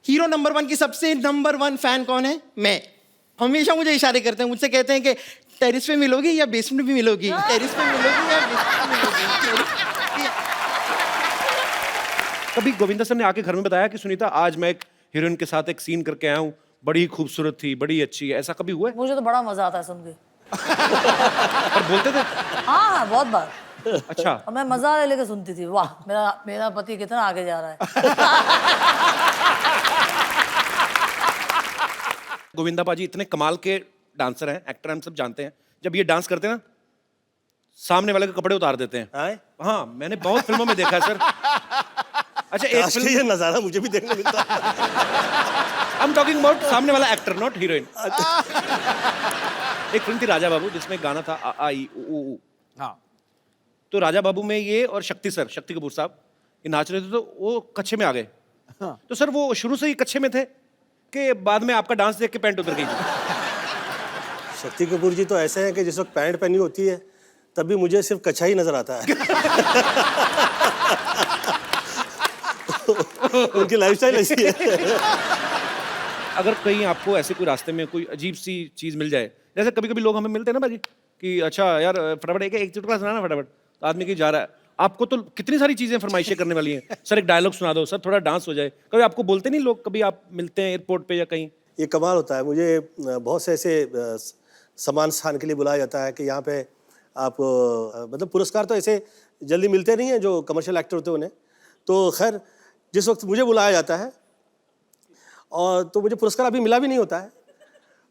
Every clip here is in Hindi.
हीरो नंबर 1 की सबसे नंबर 1 फैन कौन है? मैं। हमेशा मुझे इशारे करते हैं, मुझसे कहते हैं कि टेरिस पे मिलोगी या बेसमेंट में मिलोगी, टेरिस पे मिलोगी या बेसमेंट में मिलोगी। कभी गोविंदा सर ने आके घर में बताया कि सुनीता आज मैं एक हीरोइन के साथ एक सीन करके आया हूँ, बड़ी खूबसूरत थी, बड़ी अच्छी है, ऐसा कभी हुआ है? मुझे तो बड़ा मजा आता है सुन के। और बोलते थे? हाँ, बहुत बार। अच्छा। और मैं मजा ले लेके सुनती थी, वाह मेरा पति कितना आगे जा रहा है। गोविंदा पाजी इतने कमाल के डांसर हैं, एक्टर हम सब जानते हैं, जब ये डांस करते हैं ना, सामने वाले के कपड़े उतार देते हैं। हाँ, मैंने बहुत फिल्मों में देखा है सर। अच्छा, एक फिल्म ये नजारा मुझे भी देखने मिलता है। I'm talking about सामने वाला एक्टर, नॉट हीरोइन। एक फिल्म थी राजा बाबू जिसमें गाना था आ आ ई उ ऊ। हाँ। तो राजा बाबू में ये और शक्ति सर, शक्ति कपूर साहब, ये नाच रहे थे तो वो कच्छे में आ गए। हाँ। तो सर वो शुरू से ही कच्छे में थे कि बाद में आपका डांस देख के पैंट उतर गई? शक्ति कपूर जी तो ऐसे हैं कि जिस वक्त पैंट पहनी होती है तब भी मुझे सिर्फ कच्छा ही नजर आता है। उनकी लाइफस्टाइल ऐसी है। अगर कहीं आपको ऐसे कोई रास्ते में कोई अजीब सी चीज मिल जाए, जैसे कभी कभी लोग हमें मिलते हैं ना भाजी कि अच्छा यार फटाफट एक चुटकुला सुनाना फटाफट, तो आदमी की जा रहा है, आपको तो कितनी सारी चीजें फरमाइशें करने वाली हैं, सर एक डायलॉग सुना दो, सर थोड़ा डांस हो जाए, कभी आपको बोलते नहीं लोग, कभी आप मिलते हैं एयरपोर्ट पे या कहीं? ये कमाल होता है, मुझे बहुत से ऐसे सम्मान स्थान के लिए बुलाया जाता है कि यहाँ पे आप मतलब पुरस्कार तो ऐसे जल्दी मिलते नहीं हैं जो कमर्शियल एक्टर होते हैं उन्हें। तो खैर जिस वक्त मुझे बुलाया जाता है और तो मुझे पुरस्कार अभी मिला भी नहीं होता है,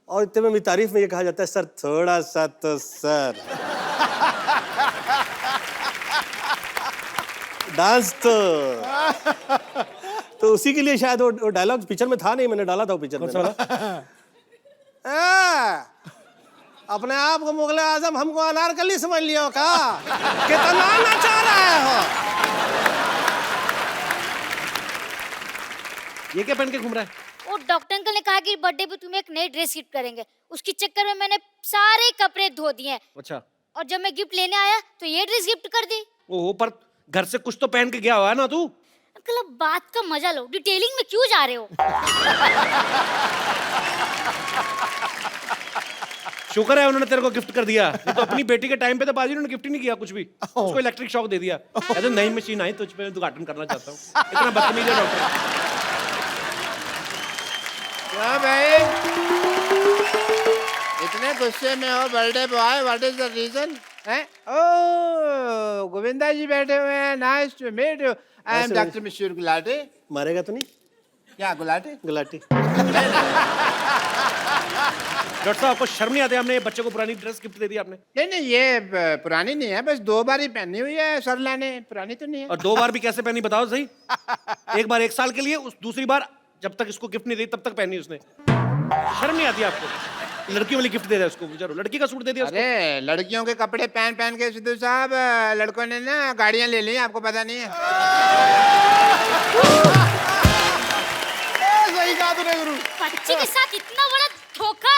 और इतने में मेरी तारीफ में ये कहा जाता है सर थोड़ा सा तो सर डांस तो उसी के लिए शायद वो डायलॉग पिक्चर में था नहीं, मैंने डाला था वो पिक्चर में। अपने आप को मुगले आजम हमको अनारकली समझ लियो का? कितना नचा रहे हो? ये क्या पहन के घूम रहा है? वो डॉक्टर अंकल ने कहा कि बर्थडे पे तुम्हें एक नई ड्रेस गिफ्ट करेंगे, उसके चक्कर में मैंने सारे कपड़े धो दिए। अच्छा। और जब मैं गिफ्ट लेने आया तो ये ड्रेस गिफ्ट कर दी। ओहो, पर घर से कुछ तो पहन के गया हुआ है ना तू? अंकल अब बात का मजा लो, डिटेलिंग में क्यों जा रहे हो? शुक्र है उन्होंने तेरे को गिफ्ट कर दिया, नहीं तो अपनी बेटी के टाइम पे तो बाजी उन्होंने गिफ्ट ही नहीं किया कुछ भी, उसको इलेक्ट्रिक शॉक दे दिया। कहते नई मशीन आई तुझ पे उद्घाटन करना चाहता हूँ। इतना बदतमीज है डॉक्टर। क्या भाई इतने गुस्से में हो birthday boy, what is the reason? Oh Govinda ji बैठे हुए हैं, nice to meet you, I am doctor Mishra Gulati. मारेगा तो नहीं? क्या गुलाटी? गुलाटी। डॉक्टर साहब आपको शर्म नहीं आती? हमने बच्चे को पुरानी ड्रेस गिफ्ट दे दी आपने। नहीं नहीं ये पुरानी नहीं है, बस 2 बार ही पहनी हुई है सरला ने, पुरानी तो नहीं है। और 2 बार भी कैसे पहनी बताओ सही? एक बार 1 साल के लिए, उस दूसरी बार जब तक इसको गिफ्ट नहीं दी तब तक पहनी उसने। शर्म नहीं आती आपको? लड़कियों वाली गिफ्ट दे दिया उसको, बेचारो लड़की का सूट दे दिया उसको। अरे लड़कियों के कपड़े पहन पहन के सिद्धू साहब लड़कों ने ना गाड़ियां ले ली, आपको पता नहीं है? सही कहा तूने गुरु। बच्चे के साथ इतना बड़ा धोखा।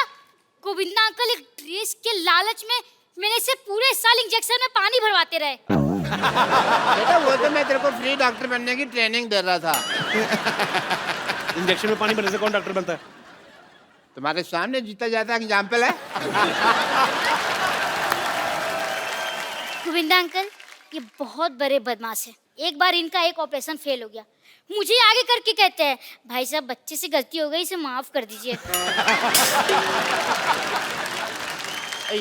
गोविंदा अंकल एक ड्रेस के लालच में मैंने इसे पूरे साल इंजेक्शन में पानी भरवाते रहे। बेटा वो तो मैं तेरे को फ्री डॉक्टर बनने की ट्रेनिंग दे रहा था। इंजेक्शन में पानी भरने से कौन डॉक्टर बनता है? तुम्हारे सामने जीता जाता एग्जाम्पल है। गोविंदा अंकल ये बहुत बड़े बदमाश है, एक बार इनका एक ऑपरेशन फेल हो गया, मुझे आगे करके कहते हैं भाई साहब बच्चे से गलती हो गई, इसे माफ कर दीजिए।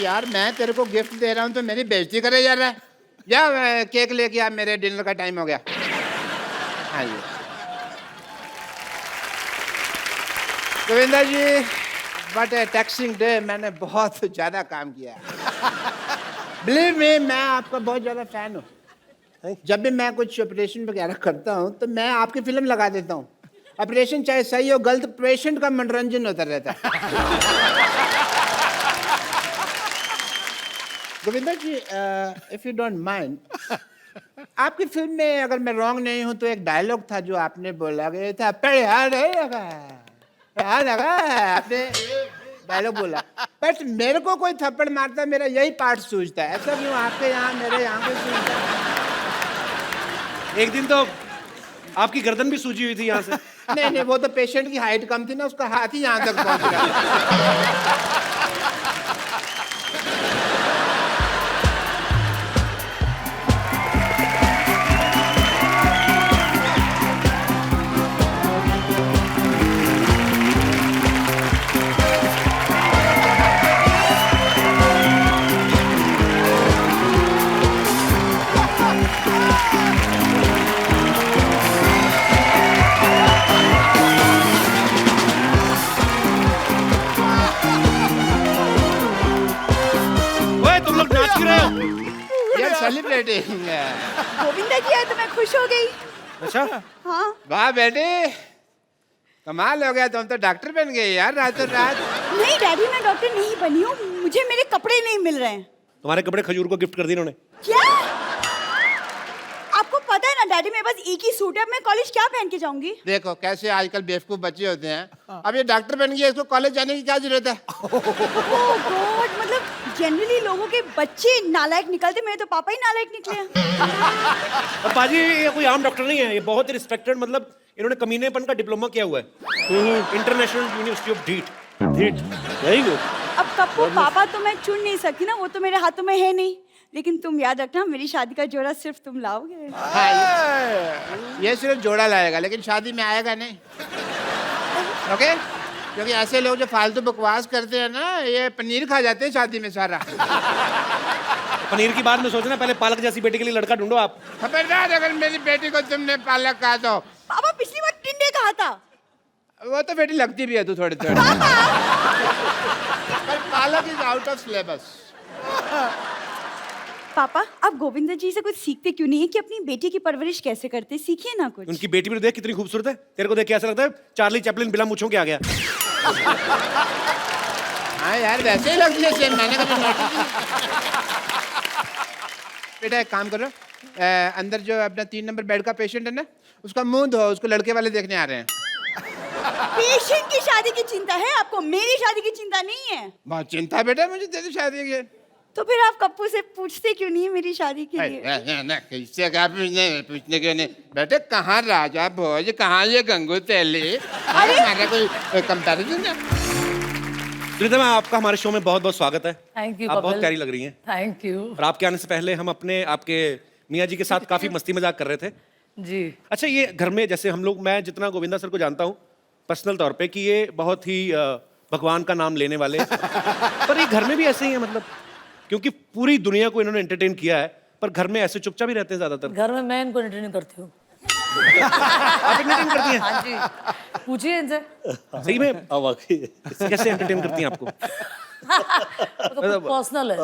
यार मैं तेरे को गिफ्ट दे रहा हूँ तो मेरी बेइज्जती करे जा रहा है। जा केक लेके आ, मेरे डिनर का टाइम हो गया। हाँ जी गोविंदा जी, बट टैक्सिंग डे, मैंने बहुत ज़्यादा काम किया है। बिलीव मी, मैं आपका बहुत ज़्यादा फैन हूँ। जब भी मैं कुछ ऑपरेशन वगैरह करता हूँ तो मैं आपकी फिल्म लगा देता हूँ। ऑपरेशन चाहे सही हो गलत, पेशेंट का मनोरंजन होता रहता है। गोविंदा जी, इफ यू डोंट माइंड, आपकी फिल्म में अगर मैं रॉन्ग नहीं हूँ तो एक डायलॉग था जो आपने बोला गया था, आपने डायलॉग बोला, बट मेरे को कोई थप्पड़ मारता मेरा यही पार्ट सूझता है, ऐसा क्यों आपके यहाँ मेरे यहाँ पे सूझता है? एक दिन तो आपकी गर्दन भी सूजी हुई थी यहाँ से। नहीं नहीं, वो तो पेशेंट की हाइट कम थी ना, उसका हाथ ही यहाँ तक पहुँच गया। ओए तुम लोग नाच क्यों रहे हो? यार सेलिब्रेटिंग। गोविंदा जी आए तो मैं खुश हो गई। अच्छा हाँ वाह बेटे, कमाल हो गया, तुम तो डॉक्टर बन गए यार रातों रात। नहीं डैडी, मैं डॉक्टर नहीं बनी हूँ, मुझे मेरे कपड़े नहीं मिल रहे हैं। तुम्हारे कपड़े खजूर को गिफ्ट कर दिए इन्होंने। क्या? आपको पता है ना डैडी, मेरे पास एक ही सूट है, अब मैं कॉलेज क्या पहन के जाऊंगी? देखो कैसे आजकल बेवकूफ बच्चे होते हैं। अब ये डॉक्टर बन गया, इसको कॉलेज जाने की क्या जरूरत है? ओह गॉड, मतलब जनरली लोगों के बच्चे नालायक निकलते, मेरे तो पापा ही नालायक निकले हैं। और पाजी ये कोई आम डॉक्टर नहीं है, ये बहुत ही रिस्पेक्टेड, मतलब इन्होंने कमीनेपन का डिप्लोमा किया हुआ है इंटरनेशनल यूनिवर्सिटी ऑफ ढीठ। Very good. अब कप्पू पापा तो मैं चुन नहीं सकती ना, वो तो मेरे हाथों में है नहीं, लेकिन तुम याद रखना मेरी शादी का जोड़ा सिर्फ तुम लाओगे। हाँ, ये सिर्फ जोड़ा लाएगा, लेकिन शादी में आएगा नहीं। ओके? क्योंकि ऐसे लोग जो फालतू बकवास करते हैं ना, ये पनीर खा जाते हैं शादी में सारा। पनीर की बात में सोचना, पहले पालक जैसी बेटी के लिए लड़का ढूंढो आप। खबरदार अगर मेरी बेटी को तुमने पालक कहा तो। पापा पिछली बार टिंडे कहा था। वो तो बेटी लगती भी है तू थोड़ी थोड़ी। पर पालक इज आउट ऑफ सिलेबस। पापा आप गोविंदा जी से कुछ सीखते क्यों नहीं है कि अपनी बेटी की परवरिश कैसे करते, सीखिए ना कुछ। उनकी बेटी भी तो देख कितनी खूबसूरत है, तेरे को देख के ऐसा लगता है चार्ली चैपलिन बिना मूंछों के आ गया। हाँ यार वैसे ही लगती है सेम, मैंने कभी नोटिस नहीं। बेटा एक काम करो, अंदर जो अपना 3 नंबर बेड का पेशेंट है ना, उसका मुंह धो, उसको लड़के वाले देखने आ रहे हैं। पेशेंट की शादी की चिंता है आपको, मेरी शादी की चिंता नहीं है। बहुत चिंता है बेटा मुझे तेरी शादी की। तो फिर आप कप्पू से पूछते क्यों नहीं है मेरी शादी के लिए? किससे क्या पूछने के नहीं बेटे, कहाँ राजा भोज, कहाँ ये गंगू तेली, हमारा कोई कंपैरिजन है? सुनीता मैम, आपका हमारे शो में बहुत बहुत स्वागत है। थैंक यू आप बहुत कपिल। प्यारी लग रही हैं। थैंक यू और आपके आने से पहले हम अपने आपके मियाँ जी के साथ काफी मस्ती मजाक कर रहे थे। जी। अच्छा, ये घर में जैसे हम लोग, मैं जितना गोविंदा सर को जानता हूँ पर्सनल तौर पे, कि ये बहुत ही भगवान का नाम लेने वाले पर ये घर में भी ऐसे ही है, मतलब क्योंकि पूरी दुनिया को इन्होंने एंटरटेन किया है, पर घर में ऐसे चुपचाप ही रहते हैं ज्यादातर। घर में मैं इनको एंटरटेन करती हूँ। आप एंटरटेन करती हैं? हाँ जी, पूछिए इनसे। सही में? हाँ वाकई। कैसे एंटरटेन करती हैं आपको? वो तो पर्सनल है।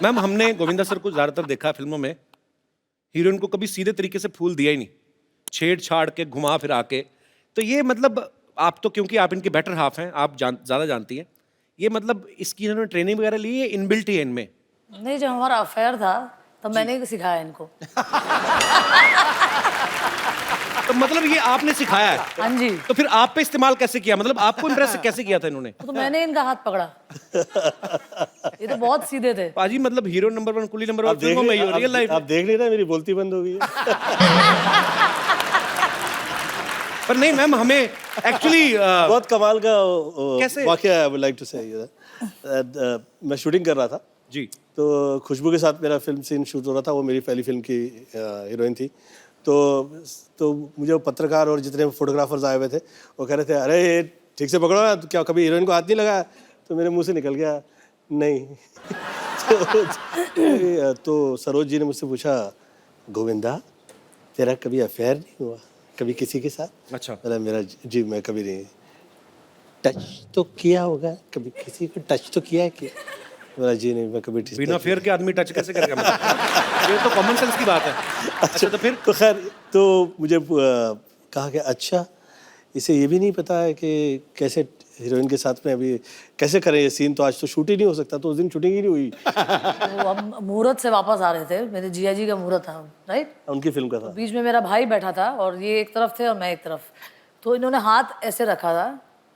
मैम, हमने गोविंदा सर को ज्यादातर देखा है फिल्मों में, हीरोइन को कभी सीधे तरीके से फूल दिया ही नहीं, छेड़-छाड़ के, घुमा फिरा के। तो ये मतलब आप तो, क्योंकि आप इनके बेटर हाफ हैं, आप ज्यादा जानती हैं, ये मतलब इसकी इन्होंने ट्रेनिंग वगैरह ली है, इनबिल्ट ही है इनमें? नहीं, जब हमारा अफेयर था तब मैंने ही सिखाया इनको। तो मतलब ये आपने सिखाया है? हाँ जी। तो फिर आप पे इस्तेमाल कैसे किया, मतलब आपको इम्प्रेस कैसे किया था इन्होंने? तो मैंने इनका हाथ पकड़ा। ये तो बहुत सीधे थे। पाजी मतलब हीरो नंबर 1, कुली नंबर 1 फिल्मों में ही हो, रियल लाइफ आप देख नहीं रहे, मेरी बोलती बंद हो गई है। पर नहीं मैम, हमें एक्चुअली बहुत कमाल का कैसे? वाकया आई वुड लाइक टू से। मैं शूटिंग कर रहा था जी, तो खुशबू के साथ मेरा फिल्म सीन शूट हो रहा था, वो मेरी पहली फिल्म की हीरोइन थी। तो मुझे वो पत्रकार और जितने फोटोग्राफर्स आए हुए थे वो कह रहे थे, अरे ये ठीक से पकड़ो ना, तो क्या कभी हीरोइन को हाथ नहीं लगाया? तो मेरे मुंह से निकल गया नहीं। तो सरोज जी ने मुझसे पूछा, गोविंदा तेरा कभी अफेयर नहीं हुआ कभी किसी के साथ? अच्छा। मेरा जी मैं कभी नहीं। टच तो किया होगा कभी, किसी को टच तो किया है क्या? मेरा जी नहीं, मैं कभी बिना फेयर के आदमी टच कैसे करेगा? ये तो कॉमन सेंस की बात है। अच्छा, तो फिर? तो खैर, तो मुझे कहा कि अच्छा इसे ये भी नहीं पता है कि कैसे हीरोइन के साथ में अभी कैसे करें ये सीन, तो आज तो शूट ही नहीं हो सकता, तो उस दिन शूटिंग ही नहीं हुई। तो हम मुहूर्त से वापस आ रहे थे, मेरे जिया जी का मुहूर्त था, राइट? उनकी फिल्म का था। बीच में मेरा भाई बैठा था और ये एक तरफ थे और मैं एक तरफ। तो इन्होंने हाथ ऐसे रखा था,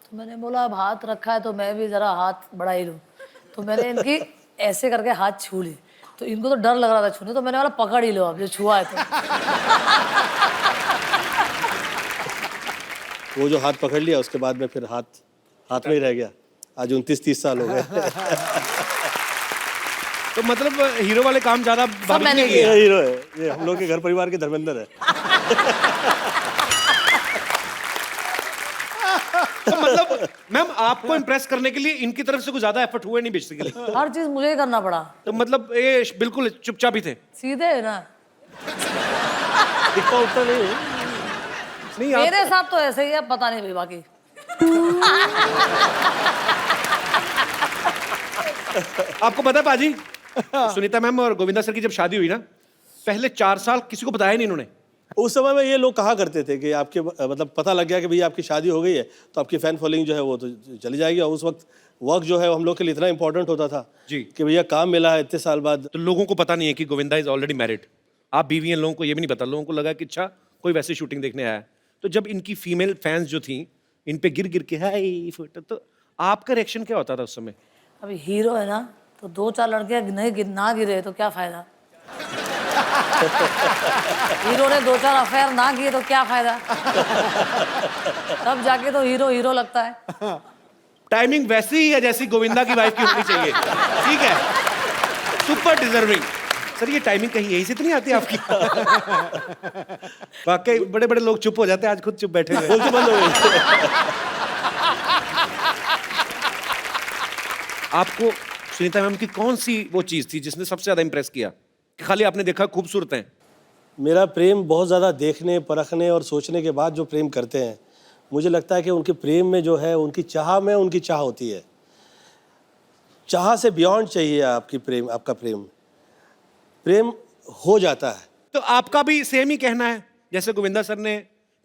तो मैंने बोला अब हाथ रखा है तो मैं भी जरा हाथ बढ़ा ही लूँ। तो मैंने इनकी ऐसे करके हाथ छू ली, तो इनको तो डर लग रहा था छूने, तो मैंने बोला पकड़ ही लो अब, जो छुआ है तो। वो जो हाथ पकड़ लिया उसके बाद में फिर हाथ में ही रह गया। आज 29-30 साल हो गए। तो मतलब हीरो वाले काम ज्यादा भाभी मैंने ने किए। किए। ये हीरो है, ये हम लोग के घर परिवार के धर्मेंद्र है। तो मतलब मैम आपको इम्प्रेस करने के लिए इनकी तरफ से कुछ ज्यादा एफर्ट हुए नहीं बेसिकली। हर चीज मुझे ही करना पड़ा। तो मतलब ये बिल्कुल चुपचाप ही थे। सीधे है ना, दिखता उठता नहीं है। नहीं आप मेरे साथ तो ऐसे ही है, पता नहीं भाई बाकी। आपको पता है पाजी, सुनीता मैम और गोविंदा सर की जब शादी हुई ना, पहले 4 साल किसी को बताया नहीं इन्होंने। उस समय में ये लोग कहा करते थे कि आपके मतलब पता लग गया कि भैया आपकी शादी हो गई है तो आपकी फैन फॉलोइंग जो है वो तो चली जाएगी। और उस वक्त वर्क जो है वो हम लोग के लिए इतना इंपॉर्टेंट होता था जी। कि भैया काम मिला है इतने साल बाद। तो लोगों को पता नहीं है कि गोविंदा इज ऑलरेडी मैरिड। आप बीवी हैं, लोगों को ये भी नहीं पता। लोगों को लगा कि अच्छा कोई वैसे शूटिंग देखने आया है। तो जब इनकी फीमेल फैंस जो थी इन पे गिर गिर के हाय फोटो, तो आपका रिएक्शन क्या होता था उस समय? अभी हीरो है ना, तो 2-4 लड़के नहीं ना गिरे तो क्या फायदा। हीरो ने 2-4 अफेयर ना किए तो क्या फायदा। तब जाके तो हीरो हीरो लगता है। टाइमिंग वैसी ही है जैसी गोविंदा की वाइफ की होनी चाहिए। ठीक है, सुपर डिजर्विंग। सर ये टाइमिंग कहीं यहीं से तो नहीं आती आपकी? वाकई बड़े बड़े लोग चुप हो जाते हैं, आज खुद चुप बैठे हुए। बोलते बंद हो गए। आपको सुनीता मैम की कौन सी वो चीज थी जिसने सबसे ज्यादा इंप्रेस किया? कि खाली आपने देखा खूबसूरत हैं? मेरा प्रेम बहुत ज़्यादा देखने परखने और सोचने के बाद जो प्रेम करते हैं, मुझे लगता है कि उनके प्रेम में जो है उनकी चाह में उनकी चाह होती है। चाह से बियॉन्ड चाहिए आपका प्रेम हो जाता है। तो आपका भी सेम ही कहना है जैसे गोविंदा सर ने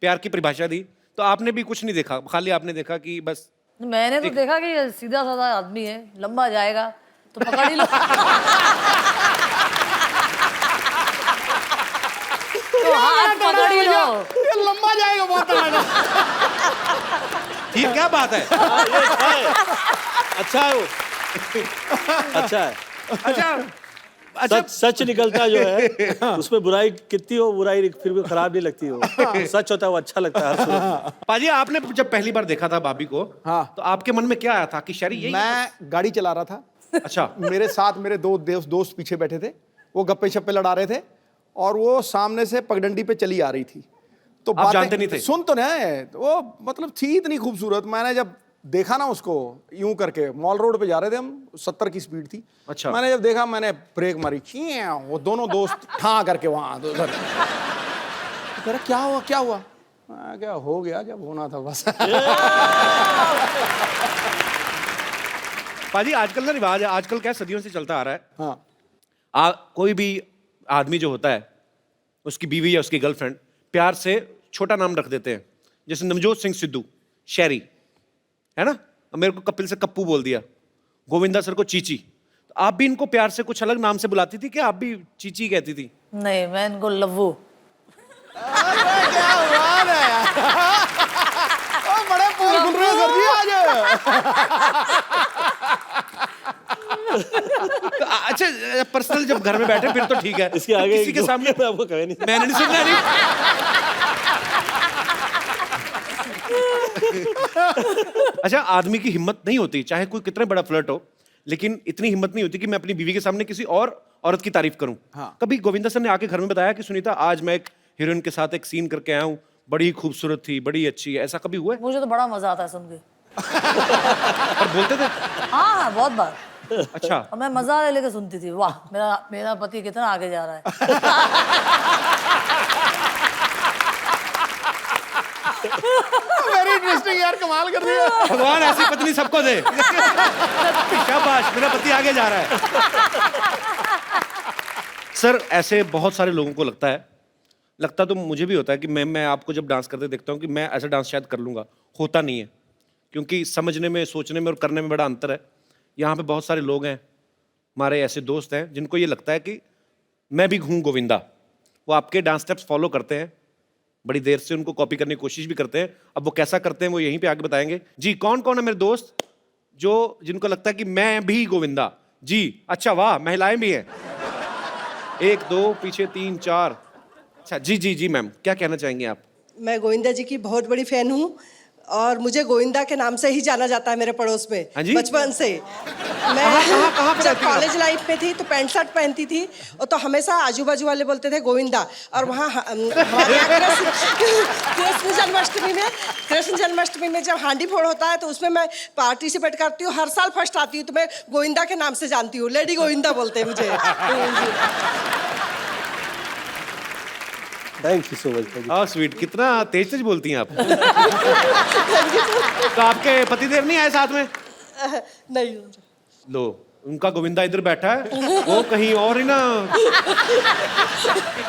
प्यार की परिभाषा दी, तो आपने भी कुछ नहीं देखा, खाली आपने देखा कि बस मैंने तो देखा कि सीधा साधा आदमी है, लंबा जाएगा तो पकड़ ही लो। तो हाथ पकड़ ही लो। ये लंबा जाएगा बहुत तगड़ा। ठीक क्या बात है? अच्छा है वो। अच्छा है। अच्छा सच निकलता जो है उसमें बुराई कितनी हो, बुराई फिर भी खराब नहीं लगती हो। सच होता है वो अच्छा लगता है हर सूरत में। पाजी, आपने जब पहली बार देखा था भाभी को, हाँ। तो आपके मन में क्या आया था कि शरी यही? मैं गाड़ी चला रहा था। अच्छा। मेरे साथ मेरे 2 दोस्त पीछे बैठे थे, वो गप्पे शप्पे लड़ा रहे थे और वो सामने से पगडंडी पे चली आ रही थी। तो आप जानते नहीं थे? सुन तो नहीं, वो मतलब थी इतनी खूबसूरत। मैंने जब देखा ना उसको यूं करके, मॉल रोड पे जा रहे थे हम, 70 की स्पीड थी। अच्छा। मैंने जब देखा, मैंने ब्रेक मारी, वो दोनों दोस्त ठा करके वहां उधर। कह रहा क्या हुआ? मैं क्या हो गया जब होना था बस। पाजी आजकल ना रिवाज है, आजकल क्या सदियों से चलता आ रहा है। हाँ। कोई भी आदमी जो होता है, उसकी बीवी या उसकी गर्लफ्रेंड प्यार से छोटा नाम रख देते हैं। जैसे नवजोत सिंह सिद्धू शैरी है ना, मेरे को कपिल से कप्पू बोल दिया, गोविंदा सर को चीची। तो आप भी इनको प्यार से कुछ अलग नाम से बुलाती थी कि आप भी चीची कहती थी? नहीं, मैं इनको लव्वू। क्या बात है यार। बड़े पोल खुल रहे हो सर जी आज। अच्छा, पर्सनल जब घर में बैठे फिर तो ठीक है। इसके आगे किसी के सामने मैं आपको कहे नहीं। मैंने नहीं सुनना नहीं। अच्छा, आदमी की हिम्मत नहीं होती, चाहे कोई कितना बड़ा फ्लर्ट हो, लेकिन इतनी हिम्मत नहीं होती कि मैं अपनी बीवी के सामने किसी और औरत की तारीफ करूं। हाँ। कभी गोविंदा सर ने आके घर में बताया कि सुनीता आज मैं एक हीरोइन के साथ एक सीन करके आया हूं, बड़ी खूबसूरत थी, बड़ी अच्छी है, ऐसा कभी हुआ है? मुझे तो बड़ा मजा आता है सुन के। और बोलते थे? हाँ, बहुत बार। अच्छा। और मैं मजा लेके सुनती थी, वाह मेरा पति कितना आगे जा रहा है। वेरी इंटरेस्टिंग यार, कमाल कर दिया। भगवान ऐसी पत्नी सबको दे। शाबाश, मेरा पति आगे जा रहा है। सर, ऐसे बहुत सारे लोगों को लगता तो मुझे भी होता है कि मैं आपको जब डांस करते देखता हूँ कि मैं ऐसा डांस शायद कर लूंगा, होता नहीं है। क्योंकि समझने में, सोचने में और करने में बड़ा अंतर है। यहाँ पे बहुत सारे लोग हैं, हमारे ऐसे दोस्त हैं जिनको ये लगता है कि मैं भी हूँ गोविंदा। वो आपके डांस स्टेप्स फॉलो करते हैं, बड़ी देर से उनको कॉपी करने की कोशिश भी करते हैं। अब वो कैसा करते हैं वो यहीं पे आके बताएंगे। जी, कौन कौन है मेरे दोस्त जिनको लगता है कि मैं भी गोविंदा? जी, अच्छा, वाह, महिलाएं भी हैं। 1 2 पीछे 3 4। अच्छा जी जी जी मैम, क्या कहना चाहेंगे आप? मैं गोविंदा जी की बहुत बड़ी फैन हूँ और मुझे गोविंदा के नाम से ही जाना जाता है मेरे पड़ोस में हाँ जी? बचपन से। मैं कहाँ पे जब रहती हैं आप? कॉलेज लाइफ में थी तो पैंट शर्ट पहनती थी और तो हमेशा आजू बाजू वाले बोलते थे गोविंदा। और वहाँ हमारे यहाँ कृष्ण जन्माष्टमी में जब हांडी फोड़ होता है तो उसमें मैं पार्टिसिपेट करती हूँ, हर साल फर्स्ट आती हूँ। तो मैं गोविंदा के नाम से जानती हूँ, लेडी गोविंदा बोलते हैं मुझे। Thank you so much. हाँ स्वीट, कितना तेज तेज बोलती हैं आप। तो आपके पतिदेव नहीं आए साथ में? नहीं, लो, उनका गोविंदा इधर बैठा है, वो कहीं और ही ना,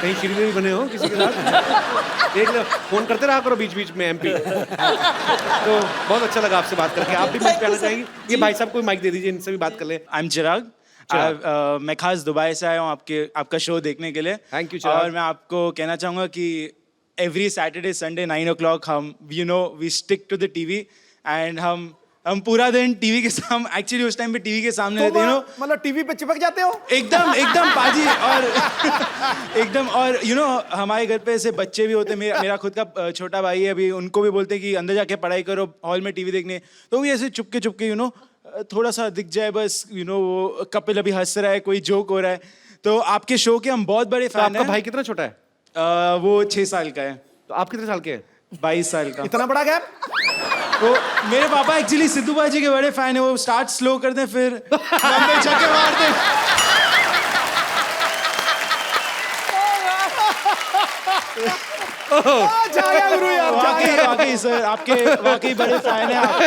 कहीं श्रीदेवी बने हो किसी के साथ। देख लो, फोन करते रहा करो बीच बीच में MP। तो बहुत अच्छा लगा आपसे बात करके। आप भी कुछ कहना चाहेंगे? ये भाई साहब को माइक दे दीजिए, इनसे भी बात कर ले। आई एम चिराग। मैं खास दुबई से आया हूँ आपका शो देखने के लिए। Thank you, चिराग। और मैं आपको कहना चाहूँगा कि एवरी सैटरडे संडे 9 o'clock हम we stick to the TV and हम पूरा दिन टीवी के सामने, एक्चुअली उस टाइम पे टीवी के सामने रहते हैं, मतलब टीवी पे चिपक जाते हो? एकदम पाजी। और एकदम, और हमारे घर पे ऐसे बच्चे भी होते हैं। मेरा खुद का छोटा भाई है, अभी उनको भी बोलते हैं कि अंदर जाके पढ़ाई करो, हॉल में टीवी देखने। तो भी ऐसे चुपके चुपके थोड़ा सा दिख जाए बस, वो कपिल अभी हंस रहा है, कोई जोक हो रहा है। तो आपके शो के हम बहुत बड़े तो फैन आपका हैं। भाई कितना छोटा है? वो 6 साल का है। तो आप कितने साल के हैं? 22 साल का। इतना बड़ा गैप? तो मेरे पापा एक्चुअली सिद्धू बाजी के बड़े फैन है। वो स्टार्ट स्लो करते हैं, फिर लंबे छक्के मारते हैं। जाया गुरु यार, वाकई सर, आपके वाकई बड़े फैन हैं आप।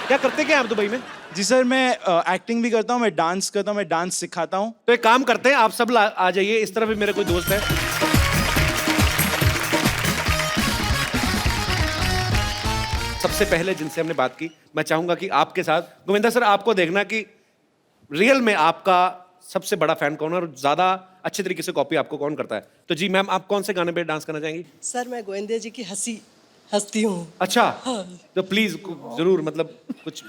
क्या करते क्या आप दुबई में? जी सर, मैं एक्टिंग भी करता हूँ, मैं डांस करता हूँ, मैं डांस सिखाता हूँ। तो एक काम करते हैं, आप सब आ जाइए, इस तरफ भी मेरे कोई दोस्त है। सबसे पहले जिनसे हमने बात की, मैं चाहूंगा कि आपके साथ गोविंदा सर, आपको देखना कि रियल में आपका सबसे बड़ा फैन कौन है और ज्यादा अच्छे तरीके से कॉपी आपको कौन करता है। तो जी मैम, आप कौन से गाने पे डांस करना चाहेंगी? सर मैं गोविंदा जी की हंसती हूँ। अच्छा, तो प्लीज जरूर, मतलब कुछ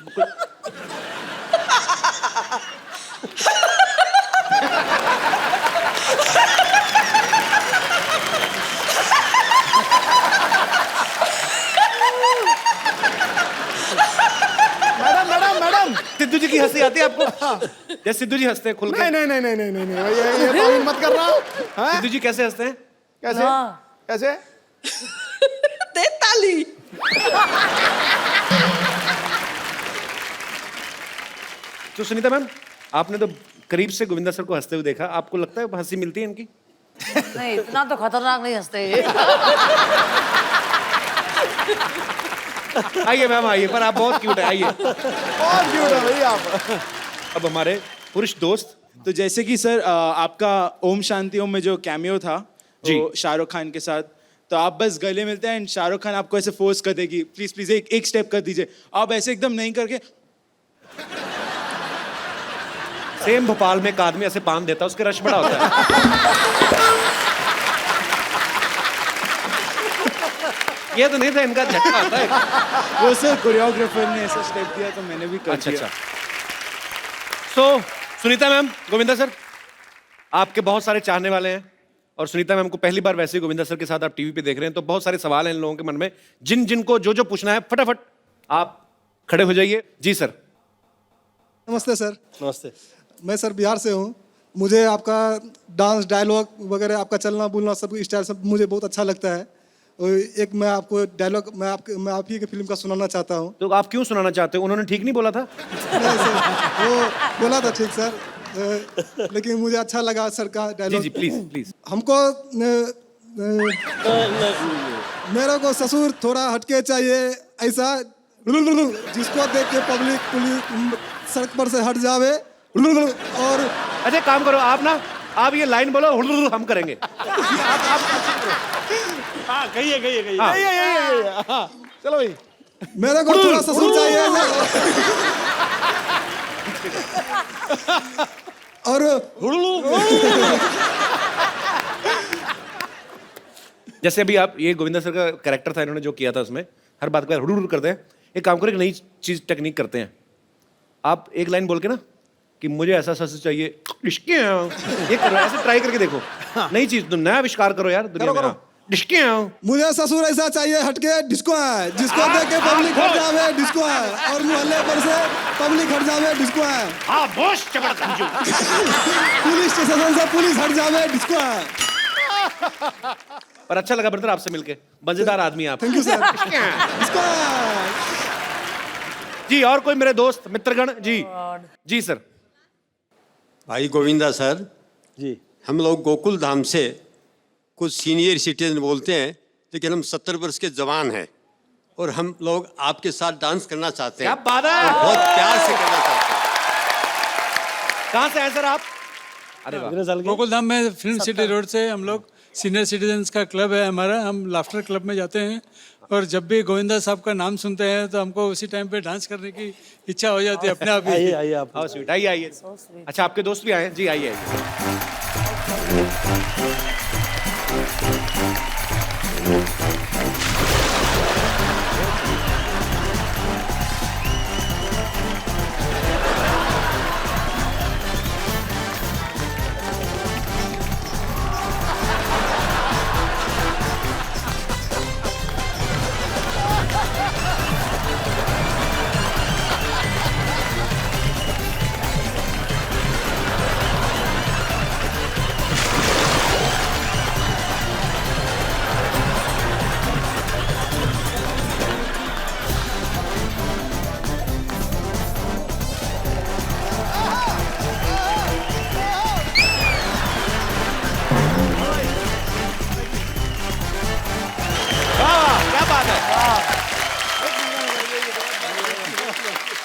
मैडम सिद्धू जी की हंसी आती है आपको? जैसे सिद्धू जी हंसते हैं खुल के। नहीं, ये तावील मत करना। हाँ? सिद्धू जी कैसे हंसते हैं? कैसे? हाँ। कैसे? दे ताली। तो सुनीता मैम, आपने तो करीब से गोविंदा सर को हंसते हुए देखा, आपको लगता है हंसी मिलती है इनकी? नहीं, इतना तो खतरनाक नहीं हंसते ये। आइए मैम आइए, पर आप बहुत क्यूट है, आइए। बहुत क्यूट है भाई आप। अब हमारे पुरुष दोस्त। तो जैसे कि सर आपका ओम शांति ओम में जो कैमियो था जी, वो शाहरुख खान के साथ, तो आप बस गले मिलते हैं एंड शाहरुख खान आपको ऐसे फोर्स कर देगी, प्लीज प्लीज एक स्टेप कर दीजिए। आप ऐसे एकदम नहीं करके, सेम भोपाल में एक आदमी ऐसे पान देता है, उसके रश बड़ा होता है। ये तो नहीं था, इनका झटका आता है। वो सर कोरियोग्राफर ने ऐसा स्टेप दिया तो मैंने भी कर अच्छा दिया। सो सुनीता मैम, गोविंदा सर, आपके बहुत सारे चाहने वाले हैं और सुनीता मैम को पहली बार वैसे ही गोविंदा सर के साथ आप टीवी पे देख रहे हैं, तो बहुत सारे सवाल हैं इन लोगों के मन में, जिनको जो पूछना है फटाफट आप खड़े हो जाइए। जी सर। नमस्ते सर। नमस्ते। मैं सर बिहार से हूँ। मुझे आपका डांस डायलॉग वगैरह, आपका चलना बोलना सब स्टाइल सब मुझे बहुत अच्छा लगता है। और एक मैं आपको डायलॉग मैं आप ही की फिल्म का सुनाना चाहता हूँ। तो आप क्यों सुनाना चाहते हो? उन्होंने ठीक नहीं बोला था? नहीं सर, वो बोला था ठीक सर, लेकिन मुझे अच्छा लगा सर का जी डायलॉग। जी प्लीज प्लीज। हमको मेरे को ससुर थोड़ा हटके चाहिए, ऐसा जिसको देख के पब्लिक पुलिस सड़क पर से हट जावे। और अच्छा काम करो, आप ये लाइन बोलो, हम करेंगे। हाँ कहिए। हाँ। चलो भाई, मेरे को थोड़ा ससुर चाहिए और जैसे अभी आप, ये गोविंदा सर का कैरेक्टर था, इन्होंने जो किया था उसमें हर बात को हुड़ करते हैं। एक काम करो, एक नई चीज टेक्निक करते हैं। आप एक लाइन बोल के ना कि मुझे ऐसा सस चाहिए, ये करो, ऐसे ट्राई करके देखो। नई चीज, तुम नया आविष्कार करो यार दुनिया में। मुझे ससुर ऐसा चाहिए हटके डिस्को है, जिसको देख के पब्लिक हट जावे डिस्को है, और मोहल्ले पर से पब्लिक हट जावे डिस्को है। पुलिस स्टेशन से पुलिस हट जावे डिस्को है। पर अच्छा लगा ब्रदर आपसे मिलके, मजेदार आदमी आप। Thank you sir. डिस्को है। जी और कोई मेरे दोस्त मित्रगण? जी जी सर। भाई गोविंदा सर जी, हम लोग गोकुल धाम से कुछ सीनियर सिटीजन बोलते हैं, लेकिन हम 70 वर्ष के जवान हैं और हम लोग आपके साथ डांस करना चाहते हैं। क्या बात है! बहुत प्यार से करना चाहते हैं। कहाँ से आए सर आप? अरे वाह। कितने साल के? गोकुल धाम में फिल्म सिटी रोड से हम लोग सीनियर सिटीजन्स का क्लब है हमारा, हम लाफ्टर क्लब में जाते हैं और जब भी गोविंदा साहब का नाम सुनते हैं तो हमको उसी टाइम पे डांस करने की इच्छा हो जाती है अपने आप ही। आइए आइए आप। हाउ स्वीट, आइए आइए। अच्छा आपके दोस्त भी आए हैं? जी आइए आइए।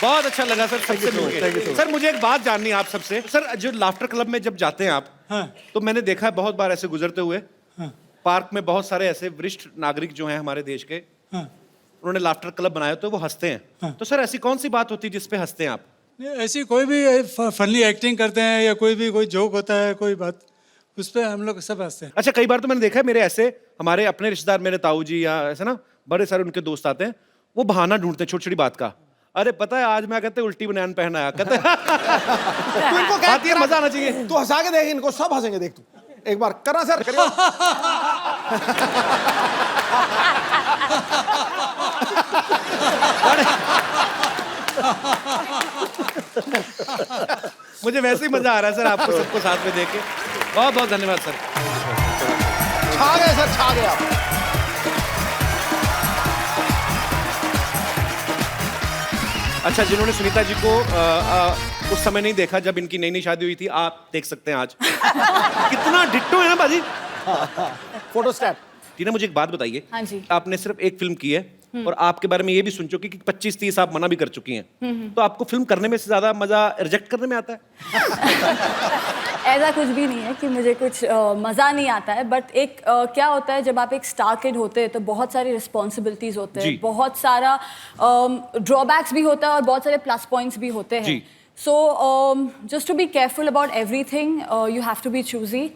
बहुत अच्छा लगा सर सबसे मिलके। सर मुझे एक बात जाननी है आप सबसे। सर जो लाफ्टर क्लब में जब जाते हैं आप, तो मैंने देखा है बहुत बार ऐसे गुजरते हुए, पार्क में बहुत सारे ऐसे वरिष्ठ नागरिक जो हैं हमारे देश के, उन्होंने लाफ्टर क्लब बनाया तो वो हंसते हैं। तो सर ऐसी कौन सी बात होती है जिसपे हंसते हैं आप? ऐसी कोई भी फनी एक्टिंग करते हैं या कोई जोक होता है, कोई बात, उस पर हम लोग सब हंसते हैं। अच्छा कई बार तो मैंने देखा है मेरे ऐसे हमारे अपने रिश्तेदार, मेरे ताऊ जी या ऐसे ना बड़े सारे उनके दोस्त आते हैं, वो बहाना ढूंढते हैं छोटी छोटी बात का। अरे पता है आज मैं कहते उल्टी बनियान पहना आया, कहते तू इनको बात ये मजा आना चाहिए। तू हंसा के देख, इनको सब हंसेंगे, देख तू एक बार करा सर करियो। मुझे वैसे ही मजा आ रहा है सर आपको सबको साथ में देख के। बहुत बहुत धन्यवाद सर। छा गए सर, छा गए आप। अच्छा जिन्होंने सुनीता जी को उस समय नहीं देखा जब इनकी नई नई शादी हुई थी, आप देख सकते हैं आज। कितना डिट्टो है ना बाजी। Photo stat. टीना मुझे एक बात बताइए। हाँ जी। आपने सिर्फ एक फिल्म की है और आपके बारे में ये भी सुन चुकी कि 25-30 आप मना भी कर चुकी हैं, तो आपको फिल्म करने में से ज्यादा मजा रिजेक्ट करने में आता है? ऐसा कुछ भी नहीं है कि मुझे कुछ मज़ा नहीं आता है, बट एक क्या होता है जब आप एक स्टार किड होते हैं तो बहुत सारी रिस्पॉन्सिबिलिटीज होते हैं, बहुत सारा ड्रॉबैक्स भी होता है और बहुत सारे प्लस पॉइंट्स भी होते हैं। So just to be careful about everything, you have to be choosy,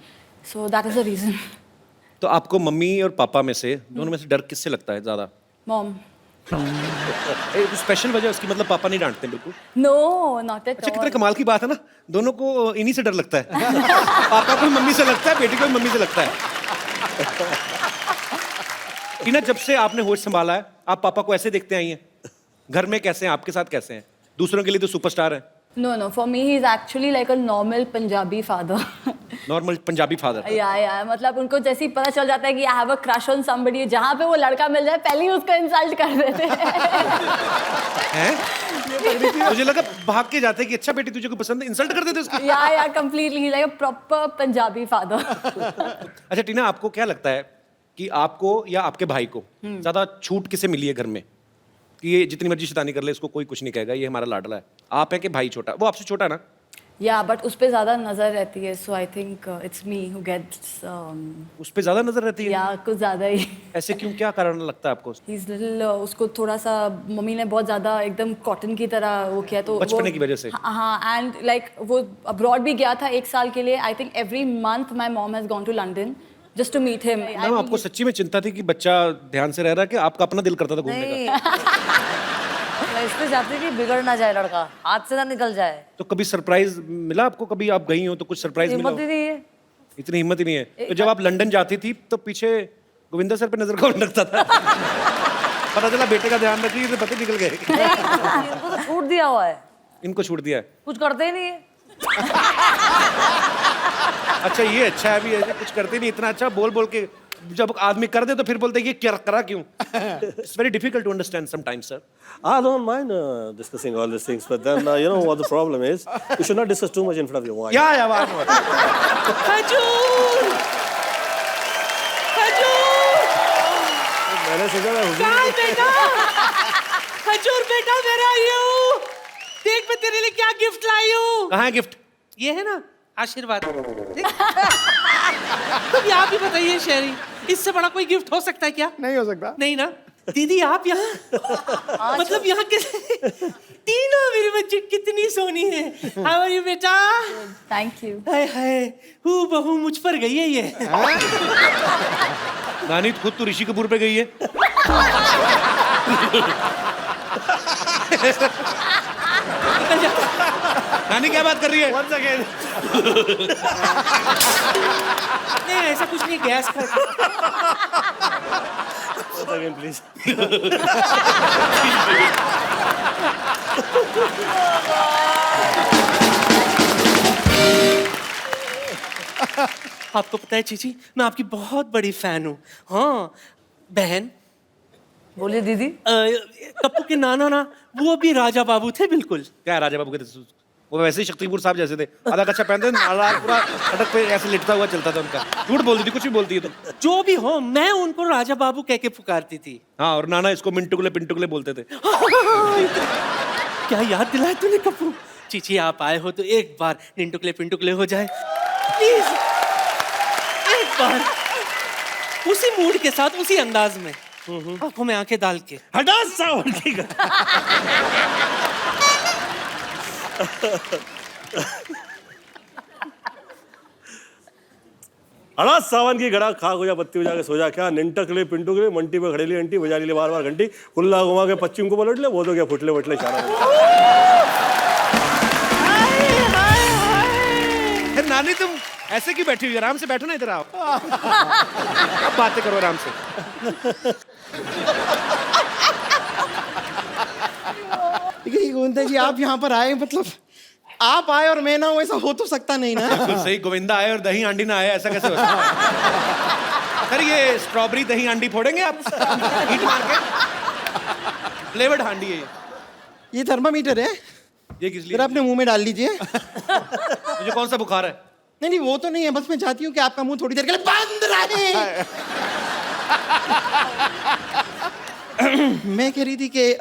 so that is the reason. तो आपको मम्मी और पापा में से दोनों में से डर किससे लगता है ज्यादा? मॉम। स्पेशल वजह उसकी, मतलब पापा नहीं डांटते बिल्कुल? नो नॉट एट अच्छा कितने कमाल की बात है ना, दोनों को इन्हीं से डर लगता है। पापा को मम्मी से लगता है, बेटी को मम्मी से लगता है। टीना जब से आपने होश संभाला है आप पापा को ऐसे देखते आई हैं? घर में कैसे हैं, आपके साथ कैसे हैं? दूसरों के लिए तो सुपरस्टार है। No, for me he's actually like a normal Punjabi father. Normal Punjabi father. या मतलब उनको जैसे ही पता चल जाता है कि I have a crush on somebody, जहाँ पे वो लड़का मिल जाए पहले ही उसको इंसल्ट कर देते हैं। मुझे लगा भाग के जाते कि अच्छा बेटी तुझे को पसंद है, इंसल्ट कर देते उसको। या completely like a proper Punjabi father. अच्छा टीना आपको क्या लगता है कि आपको या आपके भाई को ज्यादा छूट किसे मिली है घर में कि ये जितनी मर्जी शैतानी कर ले इसको कोई कुछ नहीं कहेगा, ये हमारा लाडला है? आप है कि भाई छोटा? वो आपसे छोटा ना? या बट उस पे ज्यादा नजर रहती है, so I think it's me who gets उस पे ज्यादा नजर रहती है? या कुछ ज्यादा ही। ऐसे क्यों, क्या कारण लगता है आपको? He's little, उसको थोड़ा सा मम्मी ने बहुत ज्यादा एकदम कॉटन की तरह वो किया, तो बचपने की वजह से। हाँ, एंड लाइक वो अब्रॉड भी गया था 1 साल के लिए। I think every month my mom has gone to London just to meet him. आपको सच्ची में चिंता थी कि बच्चा ध्यान से रह रहा है कि आपका अपना दिल करता था घूमने का? मैं इसलिए चाहती हूँ कि बिगड़ ना जाए लड़का, हाथ से ना निकल जाए। तो कभी सरप्राइज मिला आपको? कभी आप गई हो तो कुछ सरप्राइज मिला हिम्मत ही हो? नहीं है। इतनी हिम्मत ही नहीं है। तो जब आप लंदन जाती थी तो पीछे गोविंदा सर पे नजर कौन रखता था? पता चला बेटे का ध्यान रखिए तो पता निकल गए। इनको तो छूट दिया हुआ है, इनको छूट दिया है। कुछ करते ही नहीं है। अच्छा ये अच्छा है, अभी ऐसे कुछ करते नहीं, इतना अच्छा बोल बोल के जब आदमी कर दे तो फिर बोलते ये क्या करा क्यों? It's very difficult to understand sometimes sir. I don't mind discussing all these things, but then you know what the problem is. You should not discuss too much in front of your wife. या बात खजूर खजूर मैंने सोचा मैं हुजूर कहाँ बेटा खजूर बेटा मेरा यू देख मैं तेरे लिए क्या गिफ्ट लाई हूँ। कहाँ है गिफ्ट? ये है ना आशीर्वाद। तुम यहाँ भी बताइए शेरी, इससे बड़ा कोई गिफ्ट हो सकता है क्या? नहीं हो सकता। नहीं ना दीदी आप यहाँ मतलब यहाँ के तीनों मेरी बच्ची कितनी सोनी है। हाउ आर यू बेटा? Thank you. हाय हाय हू बहू मुझ पर गई है ये। नानी खुद तो ऋषि कपूर पे गई है। नानी क्या बात कर रही है? Once again. नहीं ऐसा कुछ नहीं, गैस का। Once again, please. आपको पता है चीची मैं आपकी बहुत बड़ी फैन हूँ। हाँ बहन बोलिए दीदी। कप्पू के नाना ना वो भी राजा बाबू थे बिल्कुल। क्या राजा बाबू के थे? वो वैसे ही शक्तिपुर साहब जैसे थे, आधा कच्चा पहनते थे, नाला पूरा सड़क पे ऐसे लिटता हुआ चलता था उनका। झूठ बोलती थी, कुछ भी बोलती है तो। जो भी हो मैं उनको राजा बाबू कह के पुकारती थी। हाँ और नाना इसको मिंटुकले पिंटुकले बोलते थे। क्या याद दिलाया तूने कप्पू। चीची आप आए हो तो एक बार निंटुकले पिंटुकले हो जाए प्लीज, एक बार उसी मूड के साथ उसी अंदाज में आंखों में आंखें डाल के। हटा सावन की हड़ा सावन की गड़ा खाक हो जा पत्ती हो जाके सो जा, क्या निंटकले पिंटुकले मंटी पे खड़ेली अंटी बजा ली बार बार घंटी, कुल्ला घुमा के पश्चिम को पलट ले, वो तो क्या फुटले वटले चारा। नानी तुम ऐसे क्यों बैठी हुई? आराम से बैठो ना, इधर आओ। अब बातें करो आराम से। देखिए गोविंदा जी आप यहाँ पर आए, मतलब आप आए और मैं ना हूँ, ऐसा हो तो सकता नहीं ना। बिल्कुल सही, गोविंदा आए और दही हांडी ना आए, ऐसा कैसे हो सकता है? सर ये स्ट्रॉबेरी दही हांडी फोड़ेंगे आप? हीट मार के फ्लेवर्ड हांडी है ये थर्मामीटर है, ये किस लिए? फिर अपने मुंह में डाल लीजिए। मुझे कौन सा बुखार है? नहीं नहीं वो तो नहीं है, बस मैं चाहती हूँ कि आपका मुंह थोड़ी देर के लिए बंद रहे। मैं कह रही थी कि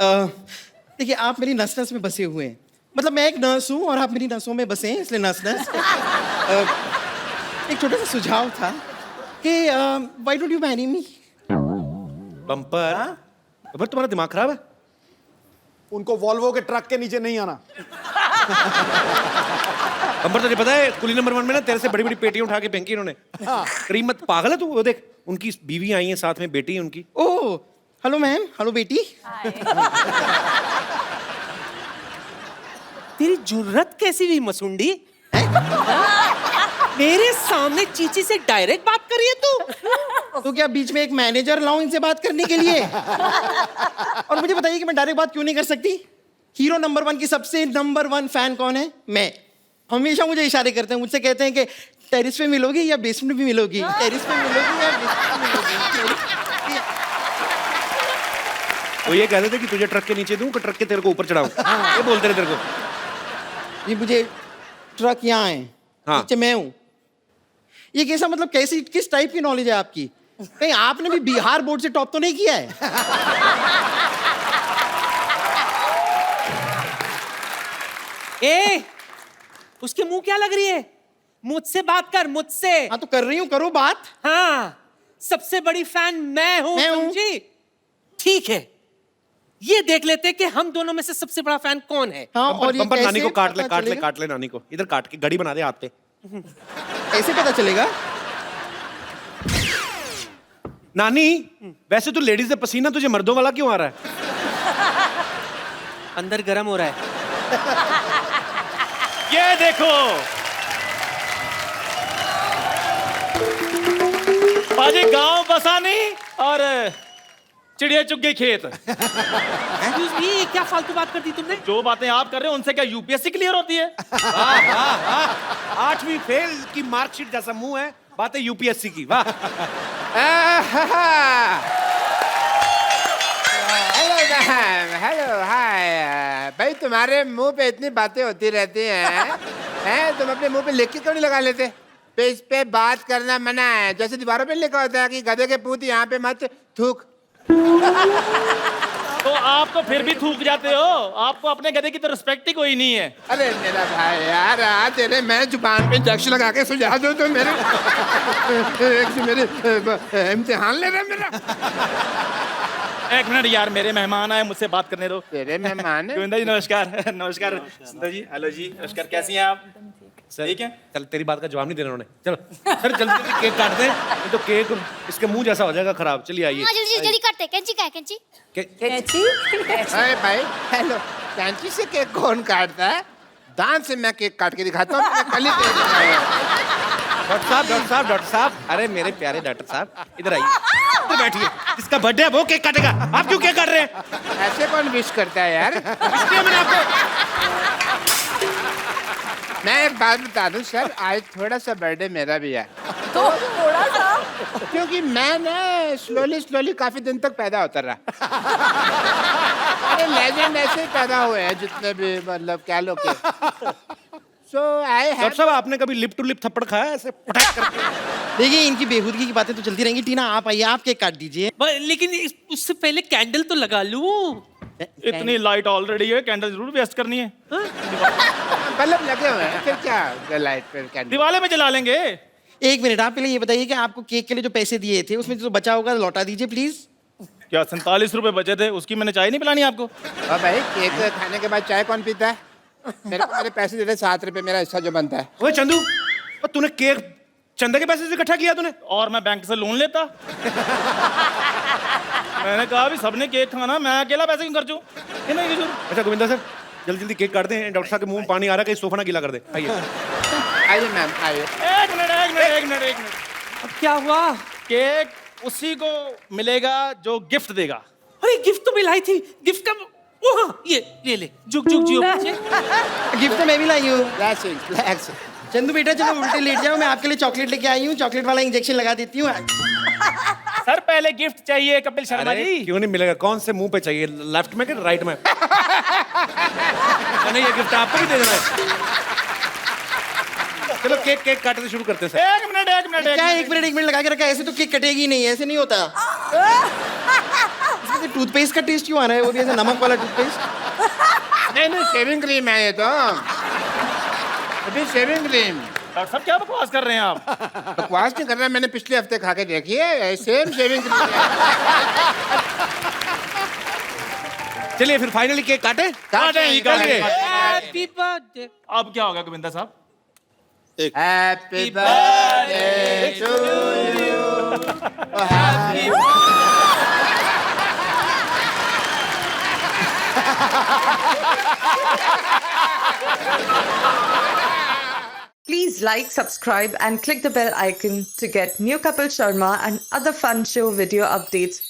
देखिए आप मेरी नस नस में बसे हुए हैं, मतलब मैं एक नर्स हूँ और आप मेरी नसों में बसे हैं, इसलिए नस नस। एक छोटा सा सुझाव था कि why don't you marry me? Bumper? Bumper तुम्हारा दिमाग खराब है? उनको वॉल्वो के ट्रक के नीचे नहीं आना। बम्पर तुझे पता है कुली नंबर 1 में ना तेरे से बड़ी बड़ी पेटियां उठा के फेंकी इन्होंने। करीम मत, पागल है तू? वो देख उनकी बीवी आई है साथ में, बेटी है उनकी। ओह हेलो मैम, हेलो बेटी। तेरी जुर्रत कैसी हुई मसुंडी? मेरे सामने चीची से डायरेक्ट बात कर रही है तू? तो क्या बीच में एक मैनेजर लाऊं इनसे बात करने के लिए? और मुझे बताइए कि मैं डायरेक्ट बात क्यों नहीं कर सकती? हीरो नंबर 1 की सबसे नंबर 1 फैन कौन है? मैं। हमेशा मुझे इशारे करते हैं, मुझसे कहते हैं कि टेरिस पे मिलोगी या बेसमेंट में मिलोगी, टेरिस पे मिलोगी या बेसमेंट में मिलोगी। वो ये कहते थे कि तुझे ट्रक के नीचे दूं कि ट्रक के तेरे को ऊपर चढ़ाऊं, ये बोलते रहे तेरे को। ये मुझे ट्रक यहाँ है, हाँ। नीचे मैं हूँ। ये कैसा, मतलब कैसी किस टाइप की नॉलेज है आपकी? कहीं आपने भी बिहार बोर्ड से टॉप तो नहीं किया है? ए, उसके मुंह क्या लग रही है? मुझसे बात कर, मुझसे। हाँ तो कर रही हूँ, करो बात। हाँ सबसे बड़ी फैन मैं हूँ, मैं हूँ। समझी? ठीक है, ये देख लेते कि हम दोनों में से सबसे बड़ा फैन कौन है। हाँ, बम्पर, और ये बम्पर नानी को कैसे काट ले, पता काट ले, चलेगा? काट ले नानी को, इधर काट के घड़ी बना दे हाथ पे। ऐसे पता चलेगा? नानी वैसे तो लेडीज से पसीना तुझे मर्दों वाला क्यों आ रहा है? अंदर गर्म हो रहा है। ये देखो बाजी, गांव बसा नहीं और चिड़िया चुग गई खेत। Excuse me, क्या फालतू बात कर दी तुमने? जो बातें आप कर रहे हो उनसे क्या यूपीएससी क्लियर होती है? 8वीं फेल की मार्कशीट जैसा मुंह है, बातें यूपीएससी की। वाह। हेलो हाय भाई, तुम्हारे मुंह पे इतनी बातें होती रहती हैं तुम अपने मुंह पे लिख के क्यों नहीं लगा लेते? इस पे बात करना मना है, जैसे दीवारों पे लिखा होता है कि गधे के पूत यहाँ पे मत थूक। तो आप तो फिर भी थूक जाते हो, आपको अपने गधे की तो रिस्पेक्ट ही कोई नहीं है। अरे मेरा भाई यार, आज तेरे मैं जुबान पे इंजेक्शन लगा के सुझा दूं तो मेरे इम्तिहान ले रहा है मेरा। एक मिनट यार, मेरे मेहमान आए, मुझसे बात करने दो। तेरे मेहमान है? गोविंदा जी नमस्कार। नमस्कार सुंदर जी। हेलो जी, नमस्कार, कैसी हैं आप? सर ठीक है। चल, तेरी बात का जवाब नहीं देना उन्होंने। चलो सर जल्दी केक काटते हैं, नहीं तो केक इसके मुंह जैसा हो जाएगा खराब। चलिए आइए। जल्दी जल्दी काटते। कैंची का है? कैंची? अरे भाई हेलो, कैंची से केक कौन काटता है? दांत से मैं केक काट के दिखाता हूँ। डॉक्टर साहब, अरे मेरे प्यारे डॉक्टर साहब, इधर आइए, इधर बैठिए। जिसका बर्थडे है वो केक काटेगा, आप क्यों केक काट रहे हैं? ऐसे कौन विश करता है यार? इसलिए मैंने आपको मैं एक बात बता दूं सर, आज थोड़ा सा बर्थडे मेरा भी है। तो थोड़ा सा, क्योंकि मैं ना स्लोली काफी दिन तक पैदा होता रहा। अरे लेजेंड ऐसे ही पैदा हुए हैं जितने भी, मतलब क्या लोग के। So डॉक्टर साहब, आपने कभी लिप टू लिप थप्पड़ खाया ऐसे पटाख करके? देखिए, इनकी बेहूदगी की बातें तो चलती रहेंगी। टीना आप आइए, आप केक काट दीजिए। लेकिन उससे पहले कैंडल तो लगा लूं। इतनी लाइट ऑलरेडी है, कैंडल जरूर वेस्ट करनी है। बल्ब लगे हुए हैं, फिर क्या लाइट पे कैंडल दिवाले में जला लेंगे। एक मिनट, आप पहले ये बताइए कि आपको केक के लिए जो पैसे दिए थे उसमें जो बचा होगा लौटा दीजिए प्लीज। क्या 47 रुपए बचे थे? उसकी मैंने चाय नहीं पिलानी आपको? और भाई केक खाने के बाद चाय कौन पीता है? मेरे पैसे दे दे 7 रुपए, मेरा हिस्सा जो बनता है। ओए चंदू, तूने केक चंदे के पैसे से इकट्ठा किया तूने? और मैं बैंक से लोन लेता। मैंने कहा भी सबने केक खाना, मैं अकेला पैसे क्यों खर्चूं? अच्छा गोविंदा सर, जल्दी जल्दी केक काटते हैं। डॉक्टर साहब के मुंह में पानी आ रहा है, कहीं सोफा ना गीला कर दे। आइए आइए मैम आइए। एक मिनट। अब क्या हुआ? केक उसी को मिलेगा जो गिफ्ट देगा। अरे गिफ्ट तो मिलाई थी। गिफ्ट का ये ले, जुग जियो बच्चे। गिफ्ट तो मैं भी लाई हूँ। Relax। चंदू बेटा चलो उल्टे लेट जाओ, मैं आपके लिए चॉकलेट लेके आई हूँ। चॉकलेट वाला इंजेक्शन लगा देती हूँ। सर पहले गिफ्ट चाहिए कपिल शर्मा जी। क्यों नहीं मिलेगा? कौन से मुंह पे चाहिए, लेफ्ट में कि राइट में? नहीं, ये गिफ्ट आपको भी दे देना है। चलो केक काटते शुरू करते हैं सर। एक मिनट क्या एक मिनट लगा के रखा है? ऐसे तो केक कटेगी नहीं, ऐसे नहीं होता। इसमें टूथपेस्ट का टेस्ट क्यों आ रहा है? वो भी ऐसे नमक वाला टूथपेस्ट। नहीं शेविंग क्रीम है ये तो। अभी शेविंग क्रीम। डॉक्टर साहब क्या बकवास कर रहे हैं आप? बकवास नहीं कर रहा, मैंने पिछले हफ्ते खा के देखी है, सेम शेविंग क्रीम। चलिए फिर फाइनली केक काटे। Happy birthday. अब क्या होगा गोविंदा साहब? Happy birthday to you. Happy Please like, subscribe and click the bell icon to get new Kapil Sharma and other fun show video updates